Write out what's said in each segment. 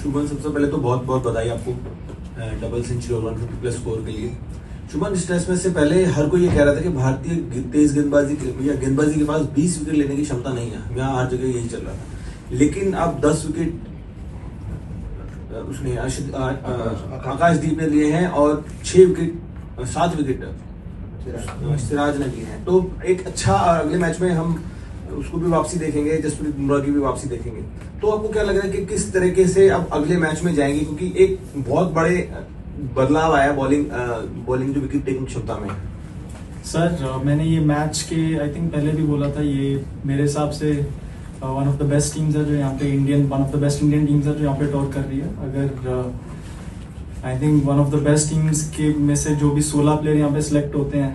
शुभन, सबसे पहले तो बहुत बहुत बधाई आपको डबल सेंचुरी और 150 प्लस स्कोर के लिए। शुभन, इस टेस्ट मैच से पहले हर कोई ये कह रहा था कि भारतीय तेज गेंदबाजी के पास 20 विकेट लेने की क्षमता नहीं है, यहाँ हर जगह यही चल रहा था। लेकिन अब 10 विकेट उसने आकाशदीप ने लिए हैं और 7 विकेट सिराज ने लिए हैं। तो एक अच्छा, अगले मैच में हम उसको भी वापसी देखेंगे, जसप्रीत बुमराह की भी वापसी देखेंगे। तो आपको क्या लग रहा है कि किस तरीके से अब अगले मैच में जाएंगे, क्योंकि एक बहुत बड़े बदलाव आया बॉलिंग जो विकेट टेकिंग क्षमता में। सर, मैंने ये मैच के आई थिंक पहले भी बोला था, ये मेरे हिसाब से one of the best teams है जो यहाँ पे one of the best Indian teams है जो यहाँ पे टॉप कर रही है। अगर I think one of the best teams के में से जो भी 16 प्लेयर यहाँ पे सिलेक्ट होते हैं,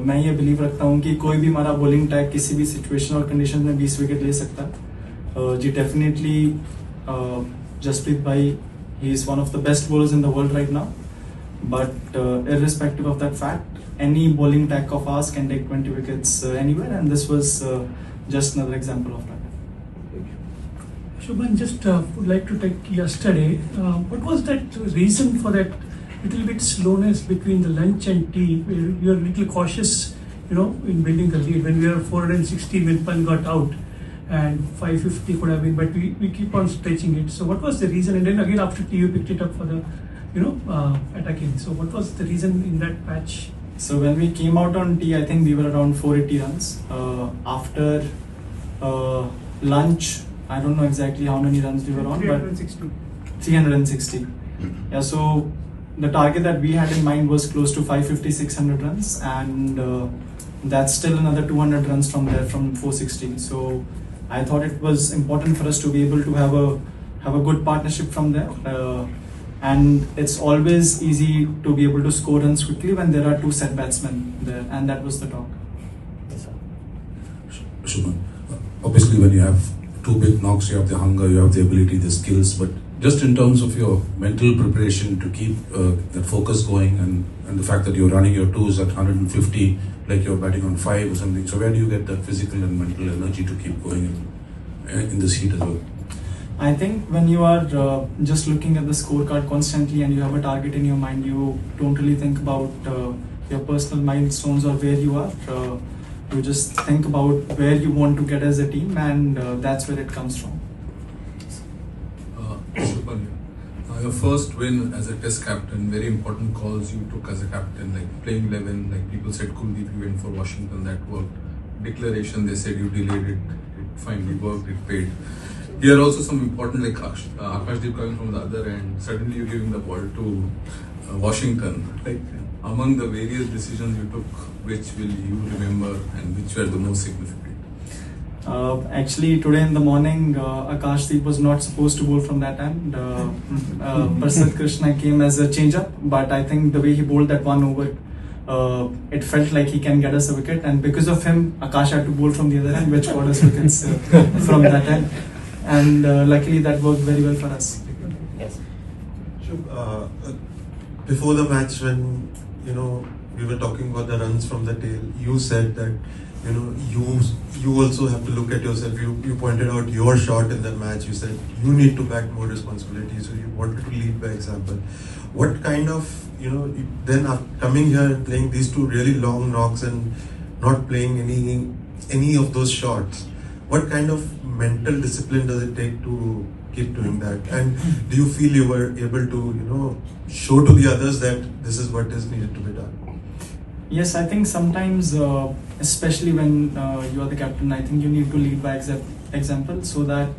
मैं ये बिलीव रखता हूँ कि कोई भी हमारा बॉलिंग टैग किसी भी सिचुएशन और कंडीशन में 20 विकेट ले सकता है। जी डेफिनेटली जसप्रीत भाई, he is one of the best bowlers in the world right now, but irrespective of that fact, any bowling tag of ours can take 20 wickets anywhere, and this was just another example of that. Shubhan, just would like to take yesterday. What was that reason for that little bit slowness between the lunch and tea? You were a little cautious, in building the lead. When we were 460, when Pan got out, and 550 could have been, but we keep on stretching it. So what was the reason? And then again after tea, you picked it up for the, attacking. So what was the reason in that patch? So when we came out on tea, I think we were around 480 runs. After lunch, I don't know exactly how many runs we were on, 360. But 360. Yeah, so the target that we had in mind was close to 550-600 runs, and that's still another 200 runs from there, from 460. So I thought it was important for us to be able to have a good partnership from there. And it's always easy to be able to score runs quickly when there are two set batsmen there, and that was the talk. Shubman, obviously when you have two big knocks, you have the hunger, you have the ability, the skills, but just in terms of your mental preparation to keep that focus going, and the fact that you're running your twos at 150 like you're batting on 5 or something, so where do you get that physical and mental energy to keep going in this heat as well? I think when you are just looking at the scorecard constantly and you have a target in your mind, you don't really think about your personal milestones or where you are. You just think about where you want to get as a team, and that's where it comes from. Your first win as a test captain, very important calls you took as a captain, like playing 11, like people said Kuldeep, you went for Washington, that worked. Declaration, they said you delayed it, it finally worked, it paid. Here also some important, like Akashdeep coming from the other end, suddenly you're giving the ball to Washington. Like among the various decisions you took, which will you remember and which were the most significant? Actually, today in the morning, Akashdeep was not supposed to bowl from that end. Prasad Krishna came as a change-up, but I think the way he bowled that one over, it felt like he can get us a wicket, and because of him, Akash had to bowl from the other end, which got us wickets from that end. And luckily that worked very well for us. Yes. Before the match, when we were talking about the runs from the tail, you said that you also have to look at yourself. You pointed out your shot in the match. You said you need to back more responsibility, so you wanted to lead by example. What kind of then coming here and playing these two really long knocks and not playing any of those shots, what kind of mental discipline does it take to keep doing that? And do you feel you were able to show to the others that this is what is needed to be done? Yes, I think sometimes, especially when you are the captain, I think you need to lead by example, so that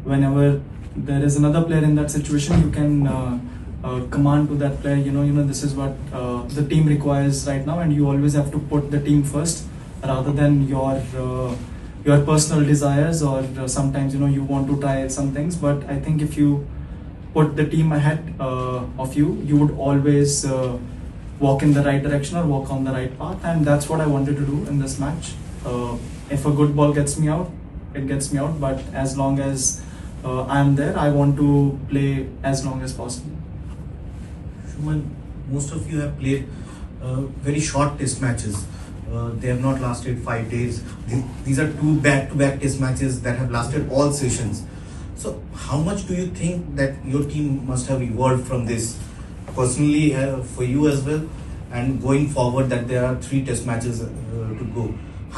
whenever there is another player in that situation, you can command to that player, this is what the team requires right now, and you always have to put the team first rather than your personal desires, or sometimes you want to try some things. But I think if you put the team ahead of you would always walk in the right direction or walk on the right path, and that's what I wanted to do in this match. If a good ball gets me out, it gets me out, but as long as I'm there, I want to play as long as possible. Shuman, most of you have played very short test matches. They have not lasted 5 days. These are 2 back-to-back test matches that have lasted all sessions. So how much do you think that your team must have evolved from this personally for you as well, and going forward that there are 3 test matches to go?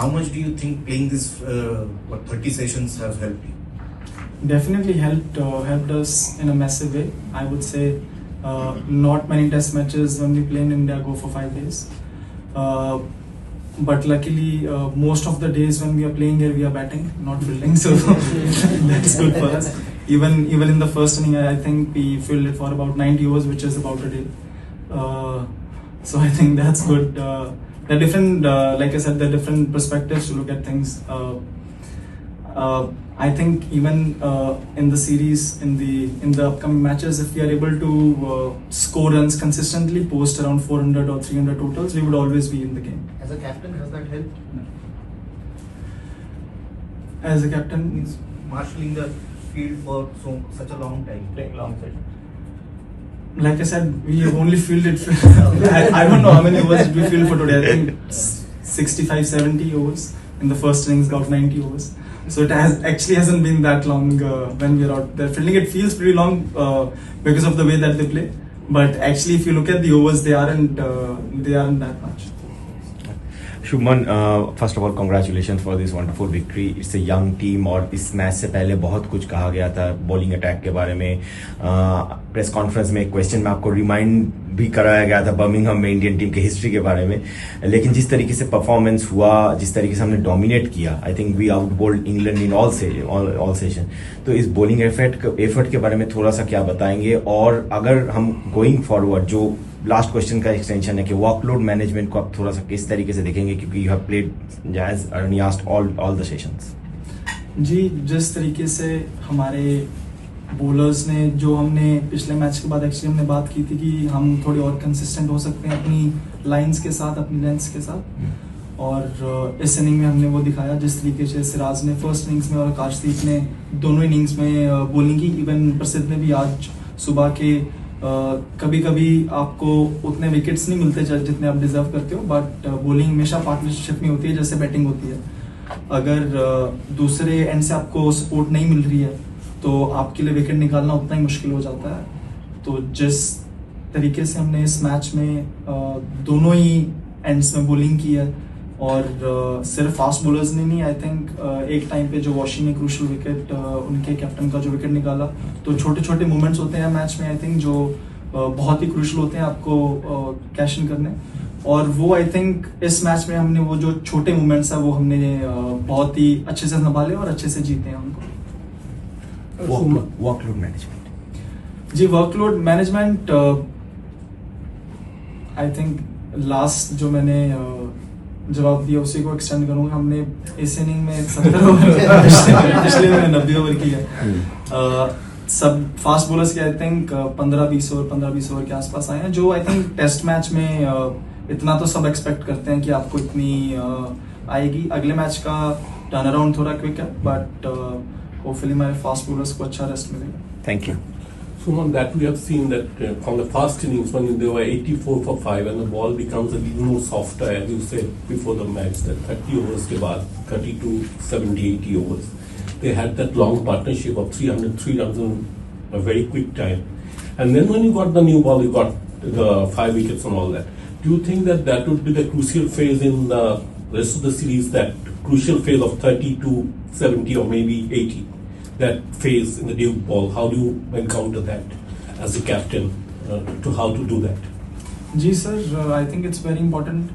How much do you think playing this 30 sessions have helped you? Definitely helped us in a massive way. I would say not many test matches when we play in India go for 5 days. But luckily, most of the days when we are playing here, we are batting, not fielding. So that's good for us. Even in the first inning, I think we fielded for about 90 overs, which is about a day. So I think that's good. They're different, like I said, they're different perspectives to look at things. I think even in the series, in the upcoming matches, if we are able to score runs consistently, post around 400 or 300 totals, we would always be in the game. As a captain, has that helped? As a captain, Means marshalling the field for such a long time, playing long session. like I said, we have only fielded. I don't know how many overs did we field for today. I think 65, 70 overs. In the first innings, about 90 overs. So it hasn't been that long when we're out there fielding. It feels pretty long because of the way that they play. But actually, if you look at the overs, they aren't that much. Shubman, first of all congratulation for this wonderful victory. It's a young team और इस match से पहले बहुत कुछ कहा गया था bowling attack के बारे में. प्रेस कॉन्फ्रेंस में एक क्वेश्चन में आपको रिमाइंड भी कराया गया था बर्मिंघम में इंडियन टीम के हिस्ट्री के बारे में. लेकिन जिस तरीके से परफॉर्मेंस हुआ, जिस तरीके से हमने डोमिनेट किया, I think we outbowled England in all session. तो इस बॉलिंग एफर्ट के बारे में थोड़ा सा क्या बताएंगे, और अगर हम गोइंग फॉरवर्ड, जो लास्ट क्वेश्चन का एक्सटेंशन है कि वर्कलोड मैनेजमेंट को आप थोड़ा सा किस तरीके से देखेंगे, क्योंकि you have played as Arnie asked all the sessions. जी, जिस तरीके से हमारे बॉलर्स ने, जो हमने पिछले मैच के बाद एक्चुअली हमने बात की थी कि हम थोड़ी और कंसिस्टेंट हो सकते हैं अपनी लाइंस के साथ, अपनी लेंथ्स के साथ, और इस इनिंग में हमने वो दिखाया. जिस तरीके से सिराज ने फर्स्ट इनिंग्स में और आकाशदीप ने दोनों इनिंग्स में बॉलिंग की. इवन प्रसिद्ध ने भी आज सुबह के कभी कभी आपको उतने विकेट्स नहीं मिलते जितने आप डिजर्व करते हो, बट बॉलिंग हमेशा पार्टनरशिप में होती है जैसे बैटिंग होती है. अगर दूसरे एंड से आपको सपोर्ट नहीं मिल रही है तो आपके लिए विकेट निकालना उतना ही मुश्किल हो जाता है. तो जिस तरीके से हमने इस मैच में दोनों ही एंड्स में बॉलिंग की है, और सिर्फ फास्ट बॉलर्स ने नहीं, आई थिंक एक टाइम पे जो वॉशिंग ने क्रूशल विकेट, उनके कैप्टन का जो विकेट निकाला, तो छोटे छोटे मोमेंट्स होते हैं मैच में, आई थिंक जो बहुत ही क्रूशल होते हैं आपको कैश इन करने. और वो आई थिंक इस मैच में हमने वो जो छोटे मोमेंट्स है वो हमने बहुत ही अच्छे से संभाले और अच्छे से जीते हैं उनको. Workload management. जी, workload management I think last जो मैंने जवाब दिया उसी को एक्सटेंड करूंगा. हमने इस इनिंग में 70 ओवर पिछले में 90 ओवर की है. सब फास्ट बॉलर्स के आई थिंक 15-20 ओवर के आसपास आए हैं, जो आई थिंक टेस्ट मैच में इतना तो सब एक्सपेक्ट करते हैं कि आपको इतनी आएगी. अगले मैच का टर्न अराउंड थोड़ा क्विक है, बट होपफुली हमारे फास्ट बॉलर्स को अच्छा रेस्ट मिलेगा. Thank you. Suman, that we have seen that from the first innings when they were 84 for 5 and the ball becomes a little more softer, as you said before the match, that 30 overs ke baad, 30 to 70, 80 overs, they had that long partnership of 303 runs in a very quick time. And then when you got the new ball, you got the 5 wickets and all that. Do you think that that would be the crucial phase in the rest of the series, that crucial phase of 30 to 70 or maybe 80? That phase in the new ball, how do you encounter that as a captain, to how to do that? जी sir, I think it's very important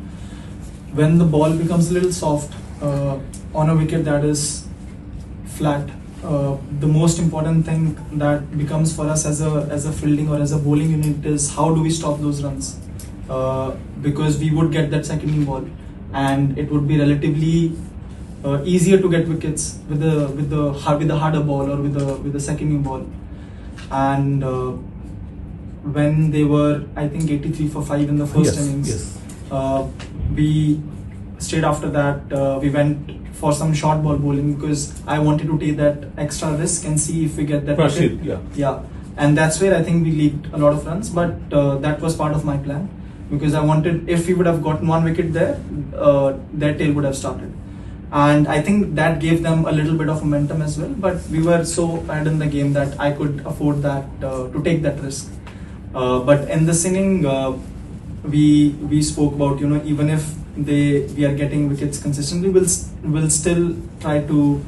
when the ball becomes a little soft on a wicket that is flat. The most important thing that becomes for us as a fielding or as a bowling unit is how do we stop those runs, because we would get that second ball and it would be relatively easier to get wickets with the harder ball or with the second new ball. And when they were, I think 83 for 5 in the first innings, we straight after that we went for some short ball bowling because I wanted to take that extra risk and see if we get that wicket. Yeah, and that's where I think we leaked a lot of runs, but that was part of my plan because I wanted, if we would have gotten one wicket there, their tail would have started. and I think that gave them a little bit of momentum as well. But we were so ahead in the game that I could afford that to take that risk. But in this inning, we spoke about, even if we are getting wickets consistently, we'll still try to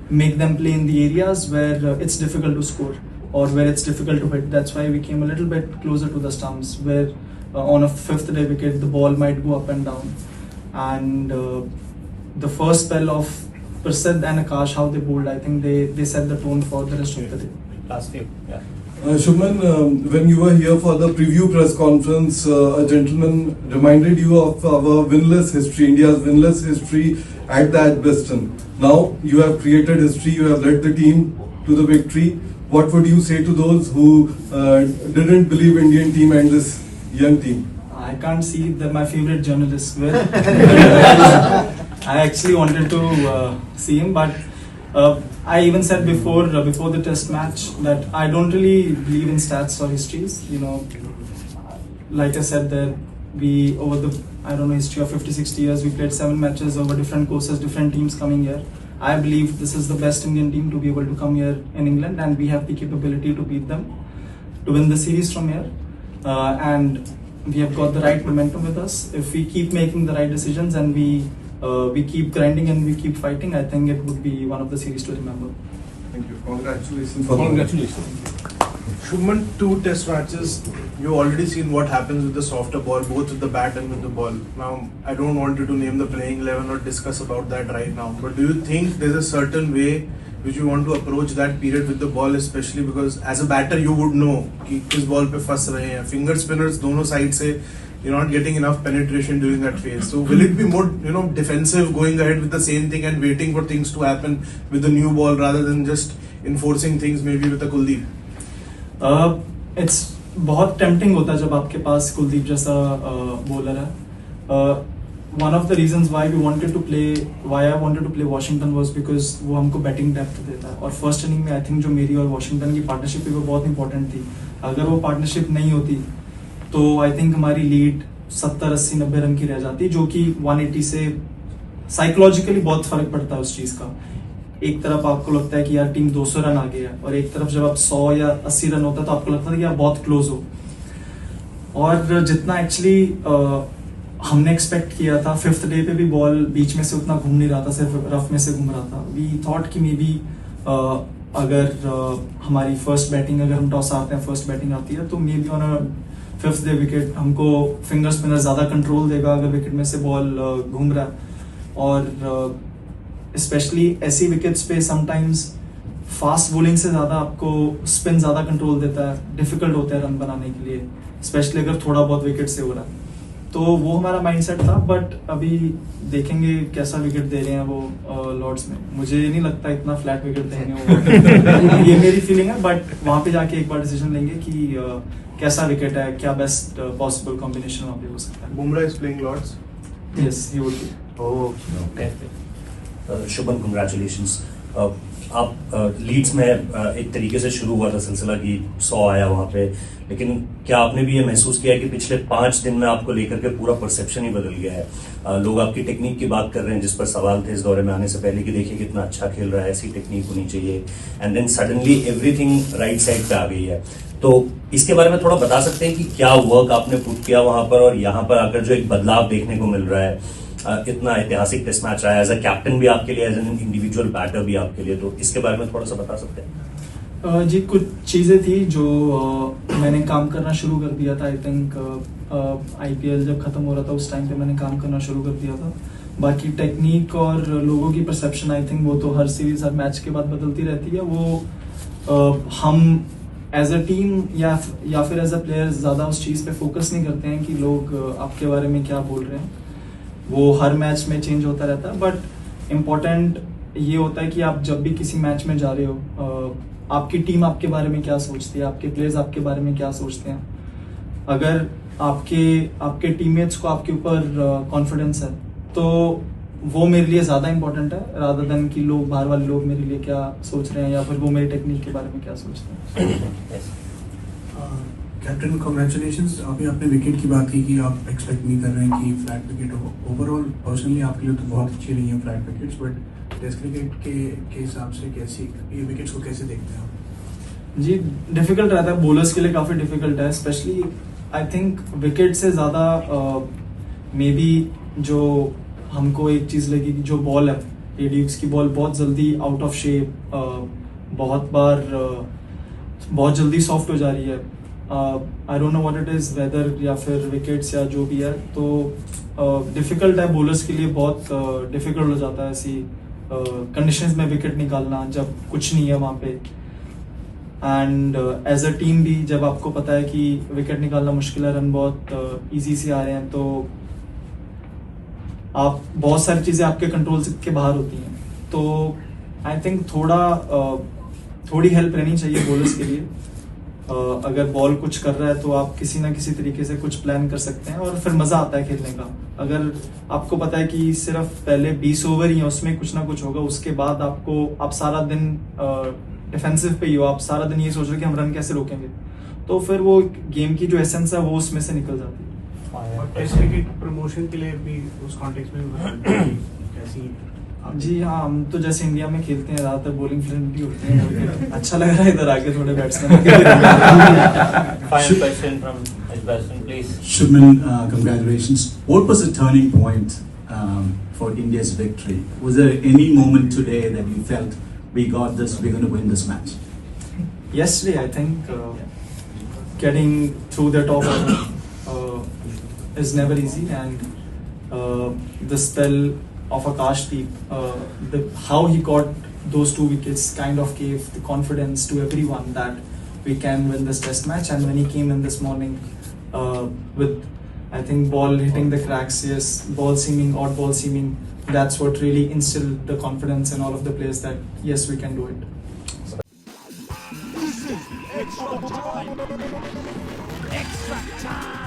make them play in the areas where it's difficult to score or where it's difficult to hit. That's why we came a little bit closer to the stumps, where on a fifth day wicket the ball might go up and down. And the first spell of Prasad and Akash, how they bowled, I think they set the tone for the rest of the day. Last few, yeah. Shubman, when you were here for the preview press conference, a gentleman reminded you of our winless history, India's winless history at the Edgbaston. Now you have created history, you have led the team to the victory. What would you say to those who didn't believe Indian team and this young team? I can't see my favorite journalist where I actually wanted to see him, but I even said before the test match that I don't really believe in stats or histories. Like I said, that we over the history of 50-60 years, we played 7 matches over different courses, different teams coming here. I believe this is the best Indian team to be able to come here in England, and we have the capability to beat them, to win the series from here, and we have got the right momentum with us. If we keep making the right decisions and we keep grinding and we keep fighting, I think it would be one of the series to remember. Thank you. Congratulations. Congratulations. Shubman, 2 test matches. You've already seen what happens with the softer ball, both with the bat and with the ball. Now, I don't want you to name the playing 11 or discuss about that right now. But do you think there's a certain way which you want to approach that period with the ball, especially because as a batter you would know कि किस ball पे फंस रहे हैं. Finger spinners दोनों side से you're not getting enough penetration during that phase. So will it be more defensive, going ahead with the same thing and waiting for things to happen with the new ball rather than just enforcing things maybe with a Kuldeep? It's बहुत tempting होता है जब आपके पास कुलदीप जैसा bowler है. One of the reasons why I wanted to play Washington was because वो हमको batting depth देता है, और फर्स्ट इनिंग में आई थिंक जो मेरी और वॉशिंगटन की पार्टनरशिप है वो बहुत इंपॉर्टेंट थी. अगर वो पार्टनरशिप नहीं होती तो आई थिंक हमारी लीड 70, 80, 90 रन की रह जाती, जो कि 180 से साइकोलॉजिकली बहुत फर्क पड़ता है उस चीज का. एक तरफ आपको लगता है कि यार टीम 200 रन आ गया, और एक तरफ जब आप 100 या 80 रन होता है तो आपको लगता है कि आप बहुत क्लोज हो. और जितना एक्चुअली हमने एक्सपेक्ट किया था, 5th डे पे भी बॉल बीच में से उतना घूम नहीं रहा था, सिर्फ रफ में से घूम रहा था. वी थॉट कि मे बी अगर हमारी फर्स्ट बैटिंग, अगर हम टॉस हारते हैं, फर्स्ट बैटिंग आती है, तो may be on a 5th day wicket हमको फिंगर स्पिनर ज्यादा कंट्रोल देगा अगर विकेट में से बॉल घूम रहा है. और स्पेशली ऐसी विकेट्स पे समटाइम्स फास्ट बॉलिंग से ज्यादा आपको स्पिन ज्यादा कंट्रोल देता है, डिफिकल्ट होता है रन बनाने के लिए, स्पेशली अगर थोड़ा बहुत विकेट से हो रहा है. तो वो हमारा माइंडसेट था. बट अभी देखेंगे कैसा विकेट दे रहे हैं वो लॉर्ड्स में. मुझे नहीं लगता इतना फ्लैट विकेट देंगे वो. ये मेरी फीलिंग है, बट वहां पे जाके एक बार डिसीजन लेंगे कि कैसा विकेट है, क्या बेस्ट पॉसिबल कॉम्बिनेशन वहां पे हो सकता है. Bumrah is playing Lords. Yes, he would be. Okay. Shubman, congratulations. आप लीड्स में एक तरीके से शुरू हुआ था सिलसिला कि 100 आया वहाँ पे, लेकिन क्या आपने भी ये महसूस किया कि पिछले 5 दिन में आपको लेकर के पूरा परसेप्शन ही बदल गया है? लोग आपकी टेक्निक की बात कर रहे हैं, जिस पर सवाल थे इस दौरे में आने से पहले कि देखिए कितना अच्छा खेल रहा है, ऐसी टेक्निक होनी चाहिए, and then suddenly everything right side पे आ गई है. तो इसके बारे में थोड़ा बता सकते हैं कि क्या वर्क आपने पुट किया वहां पर, और यहाँ पर आकर जो एक बदलाव देखने को मिल रहा है. इतना ऐतिहासिक टेस्ट मैच रहा है, एज अ कैप्टन भी आपके लिए, एज एन इंडिविजुअल बैटर भी आपके लिए, तो इसके बारे में थोड़ा सा बता सकते हैं? जी, कुछ चीज़ें थी जो मैंने काम करना शुरू कर दिया था. आई थिंक IPL जब खत्म हो रहा था उस टाइम पे मैंने काम करना शुरू कर दिया था. बाकी टेक्निक और लोगों की परसेप्शन, आई थिंक वो तो हर सीरीज, हर मैच के बाद बदलती रहती है. वो हम एज अ टीम या फिर एज अ प्लेयर ज़्यादा उस चीज़ पे फोकस नहीं करते हैं कि लोग आपके बारे में क्या बोल रहे हैं. वो हर मैच में चेंज होता रहता है. बट इम्पोर्टेंट ये होता है कि आप जब भी किसी मैच में जा रहे हो, आपकी टीम आपके बारे में क्या सोचती है, आपके प्लेयर्स आपके बारे में क्या सोचते हैं. अगर आपके टीममेट्स को आपके ऊपर कॉन्फिडेंस है तो वो मेरे लिए ज़्यादा इंपॉर्टेंट है, रादर देन कि लोग, बाहर वाले लोग मेरे लिए क्या सोच रहे हैं या फिर वो मेरी टेक्निक के बारे में क्या सोचते हैं. Captain congratulations. अभी आपने विकेट की बात की कि आप एक्सपेक्ट नहीं कर रहे हैं कि फ्लैट विकेट हो। ओवरऑल पर्सनली आपके लिए तो बहुत अच्छी रही हैं flat wickets, but test cricket के हिसाब से कैसी ये विकेट्स को कैसे देखते हैं आप? जी डिफिकल्ट रहता है, बॉलर्स के लिए काफ़ी डिफिकल्ट है, स्पेशली आई थिंक विकेट से ज़्यादा मे बी जो हमको एक चीज़ लगी कि जो बॉल है एडीक्स की बॉल बहुत जल्दी आउट ऑफ शेप, बहुत बार बहुत जल्दी सॉफ्ट हो जा रही है। I don't know what it is, weather या फिर विकेट्स या जो भी है, तो डिफ़िकल्ट है बॉलर्स के लिए, बहुत डिफ़िकल्ट हो जाता है ऐसी कंडीशंस में विकेट निकालना जब कुछ नहीं है वहाँ पे। एंड एज अ टीम भी जब आपको पता है कि विकेट निकालना मुश्किल है, रन बहुत ईजी से आ रहे हैं, तो आप बहुत सारी चीज़ें आपके कंट्रोल के बाहर होती हैं। तो आई थिंक थोड़ी हेल्प रहनी चाहिए बॉलर्स के लिए। अगर बॉल कुछ कर रहा है तो आप किसी ना किसी तरीके से कुछ प्लान कर सकते हैं और फिर मज़ा आता है खेलने का। अगर आपको पता है कि सिर्फ पहले 20 ओवर ही हैं, उसमें कुछ ना कुछ होगा, उसके बाद आप सारा दिन डिफेंसिव पे ही हो, आप सारा दिन ये सोच रहे हो कि हम रन कैसे रोकेंगे, तो फिर वो गेम की जो एसेंस है वो उसमें से निकल जाती है। टेस्ट क्रिकेट प्रमोशन के लिए भी उस कॉन्टेक्स्ट में कैसी? जी हाँ, हम तो जैसे इंडिया में खेलते हैं ज़्यादातर बॉलिंग फ्रेंडली होते हैं। अच्छा लग रहा है इधर आके थोड़े batsman. Final question from his batsman, please. Shubman, congratulations. What was the turning point for India's victory? Was there any moment today that you felt we got this, we're going to win this match? Yesterday, I think getting through the top order is never easy, and the spell of Akashdeep, how he got those 2 wickets kind of gave the confidence to everyone that we can win this test match. And when he came in this morning with, I think, ball hitting the cracks, yes, ball seaming, odd ball seaming, that's what really instilled the confidence in all of the players that yes, we can do it. Extra time.